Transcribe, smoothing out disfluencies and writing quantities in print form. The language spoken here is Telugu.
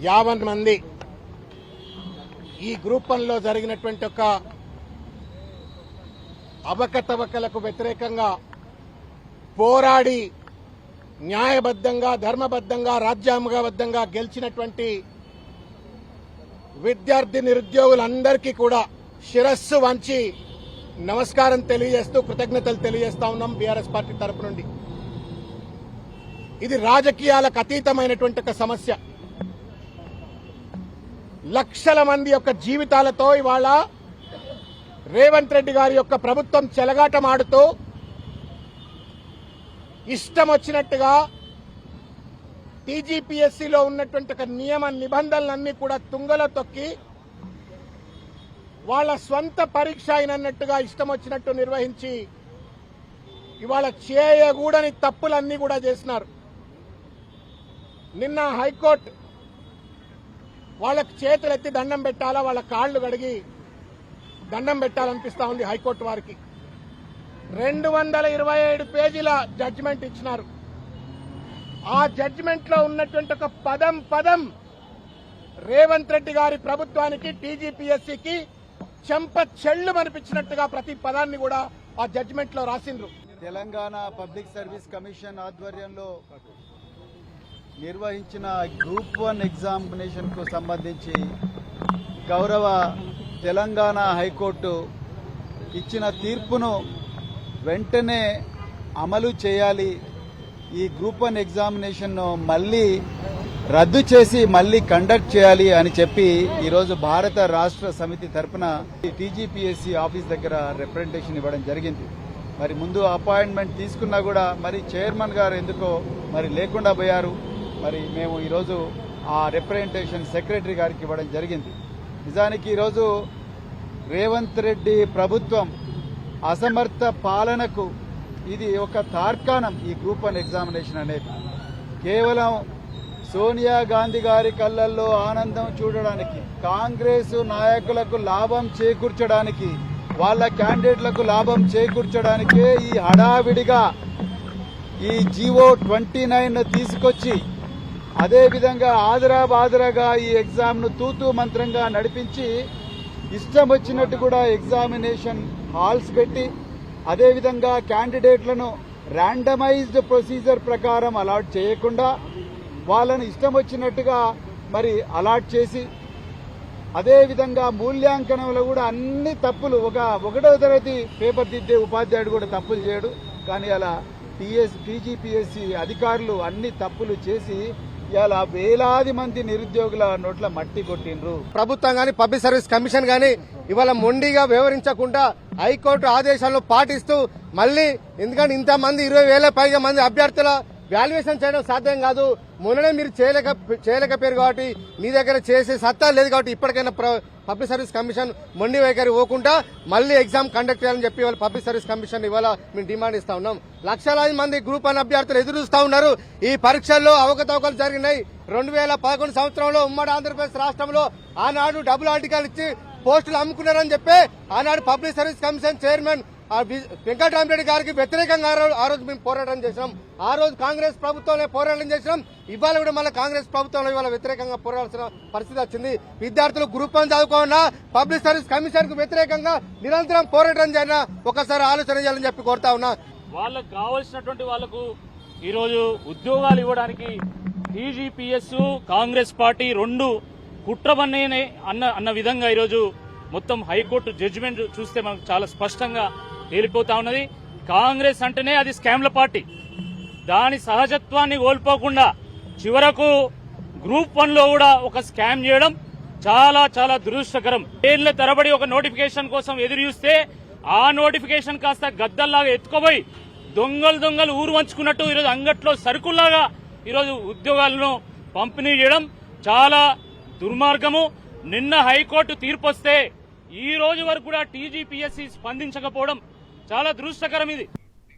50 మంది ఈ గ్రూప్ 1లో జరిగినటువంటి ఒక అవకతవకలకు వ్యతిరేకంగా పోరాడి న్యాయబద్ధంగా, ధర్మబద్ధంగా, రాజ్యాంగబద్ధంగా గెలిచినటువంటి విద్యార్థి నిరుద్యోగులందరికీ కూడా శిరస్సు వంచి నమస్కారం తెలియజేస్తూ కృతజ్ఞతలు తెలియజేస్తా ఉన్నాం బీఆర్ఎస్ పార్టీ తరపు నుండి. ఇది రాజకీయాలకు అతీతమైనటువంటి ఒక సమస్య. లక్షల మంది యొక్క జీవితాలతో ఇవాళ రేవంత్ రెడ్డి గారి యొక్క ప్రభుత్వం చెలగాటమాడుతూ ఇష్టం వచ్చినట్టుగా టీజీపీఎస్సీలో ఉన్నటువంటి ఒక నియమ నిబంధనలన్నీ కూడా తుంగలో తొక్కి వాళ్ళ స్వంత పరీక్ష అయినట్టుగా ఇష్టం వచ్చినట్టు నిర్వహించి ఇవాళ చేయకూడని తప్పులన్నీ కూడా చేసినారు. నిన్న హైకోర్టు వాళ్ళకి చేతులెత్తి దండం పెట్టాలా, వాళ్ళ కాళ్లు కడిగి దండం పెట్టాలనిపిస్తా ఉంది హైకోర్టు వారికి. 227 పేజీల జడ్జిమెంట్ ఇచ్చినారు. ఆ జడ్జిమెంట్ లో ఉన్నటువంటి ఒక పదం రేవంత్ రెడ్డి గారి ప్రభుత్వానికి, టీజీపీఎస్సీకి చెంప చెళ్ళు అనిపించినట్టుగా ప్రతి పదాన్ని కూడా ఆ జడ్జిమెంట్ లో రాసిండ్రు. తెలంగాణ పబ్లిక్ సర్వీస్ కమిషన్ ఆధ్వర్యంలో నిర్వహించిన గ్రూప్ 1 ఎగ్జామినేషన్ కు సంబంధించి గౌరవ తెలంగాణ హైకోర్టు ఇచ్చిన తీర్పును వెంటనే అమలు చేయాలి, ఈ గ్రూప్ 1 ఎగ్జామినేషన్ మళ్లీ రద్దు చేసి మళ్లీ కండక్ట్ చేయాలి అని చెప్పి ఈరోజు భారత రాష్ట్ర సమితి తరఫున టీజీపీఎస్సీ ఆఫీస్ దగ్గర రిప్రజెంటేషన్ ఇవ్వడం జరిగింది. మరి ముందు అపాయింట్మెంట్ తీసుకున్నా కూడా మరి చైర్మన్ గారు ఎందుకో మరి లేకుండా పోయారు. మరి మేము ఈరోజు ఆ రిప్రజెంటేషన్ సెక్రటరీ గారికి ఇవ్వడం జరిగింది. నిజానికి ఈరోజు రేవంత్ రెడ్డి ప్రభుత్వం అసమర్థ పాలనకు ఇది ఒక తార్కాణం. ఈ గ్రూప్ 1 ఎగ్జామినేషన్ అనేది కేవలం సోనియా గాంధీ గారి కళ్ళల్లో ఆనందం చూడడానికి, కాంగ్రెస్ నాయకులకు లాభం చేకూర్చడానికి, వాళ్ళ క్యాండిడేట్లకు లాభం చేకూర్చడానికే ఈ హడావిడిగా ఈ జీవో 29 తీసుకొచ్చి అదేవిధంగా ఆదరాబాదరాగా ఈ ఎగ్జామ్ను తూతూ మంత్రంగా నడిపించి ఇష్టం వచ్చినట్టు కూడా ఎగ్జామినేషన్ హాల్స్ పెట్టి అదేవిధంగా క్యాండిడేట్లను ర్యాండమైజ్డ్ ప్రొసీజర్ ప్రకారం అలాట్ చేయకుండా వాళ్ళని ఇష్టం వచ్చినట్టుగా మరి అలాట్ చేసి అదేవిధంగా మూల్యాంకనంలో కూడా అన్ని తప్పులు, ఒకటో తరగతి పేపర్ దిద్దే ఉపాధ్యాయుడు కూడా తప్పులు చేయడు, కానీ అలా టీజీపీఎస్సీ అధికారులు అన్ని తప్పులు చేసి ఇలా వేలాది మంది నిరుద్యోగుల నోట్ల మట్టి కొట్టిండ్రు. ప్రభుత్వం గాని, పబ్లిక్ సర్వీస్ కమిషన్ గాని ఇవాళ మొండిగా వ్యవహరించకుండా హైకోర్టు ఆదేశాలను పాటిస్తూ మళ్లీ, ఎందుకంటే ఇంతమంది 20,000 పైగా మంది అభ్యర్థుల వాల్యుయేషన్ చేయడం సాధ్యం కాదు. మొన్ననే మీరు చేయలేకపోయారు కాబట్టి, మీ దగ్గర చేసే సత్తా లేదు కాబట్టి ఇప్పటికైనా పబ్లిక్ సర్వీస్ కమిషన్ మొండి వైఖరి పోకుండా మళ్లీ ఎగ్జామ్ కండక్ట్ చేయాలని చెప్పి ఇవాళ పబ్లిక్ సర్వీస్ కమిషన్ ఇవాళ మేము డిమాండ్ ఇస్తా ఉన్నాం. లక్షలాది మంది గ్రూప్ 1 అభ్యర్థులు ఎదురు చూస్తా ఉన్నారు. ఈ పరీక్షల్లో అవకతవకలు జరిగినాయి. 2011 సంవత్సరంలో ఉమ్మడి ఆంధ్రప్రదేశ్ రాష్ట్రంలో ఆనాడు డబుల్ ఆర్టికల్ ఇచ్చి పోస్టులు అమ్ముకున్నారని చెప్పి ఆనాడు public service commission chairman Venkataramareddy గారికి వ్యతిరేకంగా ఆ రోజు మేము పోరాటం చేసినాం. ఆ రోజు కాంగ్రెస్ ప్రభుత్వంలో పోరాటం చేసినాం. ఇవాళ కూడా మళ్ళీ కాంగ్రెస్ ప్రభుత్వంలో ఇవాళ వ్యతిరేకంగా పోరాడాల్సిన పరిస్థితి వచ్చింది. విద్యార్థులు గ్రూప్ 1 చదువుకున్నా పబ్లిక్ సర్వీస్ కమిషన్ కు వ్యతిరేకంగా నిరంతరం పోరాటం చేయాలన్నా ఒకసారి ఆలోచన చేయాలని చెప్పి కోరుతా ఉన్నా. వాళ్ళకు కావాల్సినటువంటి వాళ్లకు ఈరోజు ఉద్యోగాలు ఇవ్వడానికి టీజీపీఎస్, కాంగ్రెస్ పార్టీ రెండు కుట్రవన్నే అన్న విధంగా ఈరోజు మొత్తం హైకోర్టు జడ్జిమెంట్ చూస్తే మనకు చాలా స్పష్టంగా తేలిపోతా ఉన్నది. కాంగ్రెస్ అంటేనే అది స్కామ్ల పార్టీ. దాని సహజత్వాన్ని కోల్పోకుండా చివరకు గ్రూప్ 1లో కూడా ఒక స్కామ్ చేయడం చాలా చాలా దురదృష్టకరం. ఏళ్ల తరబడి ఒక నోటిఫికేషన్ కోసం ఎదురు చూస్తే ఆ నోటిఫికేషన్ కాస్త గద్దల్లాగా ఎత్తుకోబోయి దొంగలు ఊరు వంచుకున్నట్టు ఈరోజు అంగట్లో సరుకుల్లాగా ఈరోజు ఉద్యోగాలను పంపిణీ చేయడం చాలా దుర్మార్గము. నిన్న హైకోర్టు తీర్పు వస్తే ఈ రోజు వరకు కూడా టీజీపీఎస్సీ స్పందించకపోవడం చాలా దురదృష్టకరం. ఇది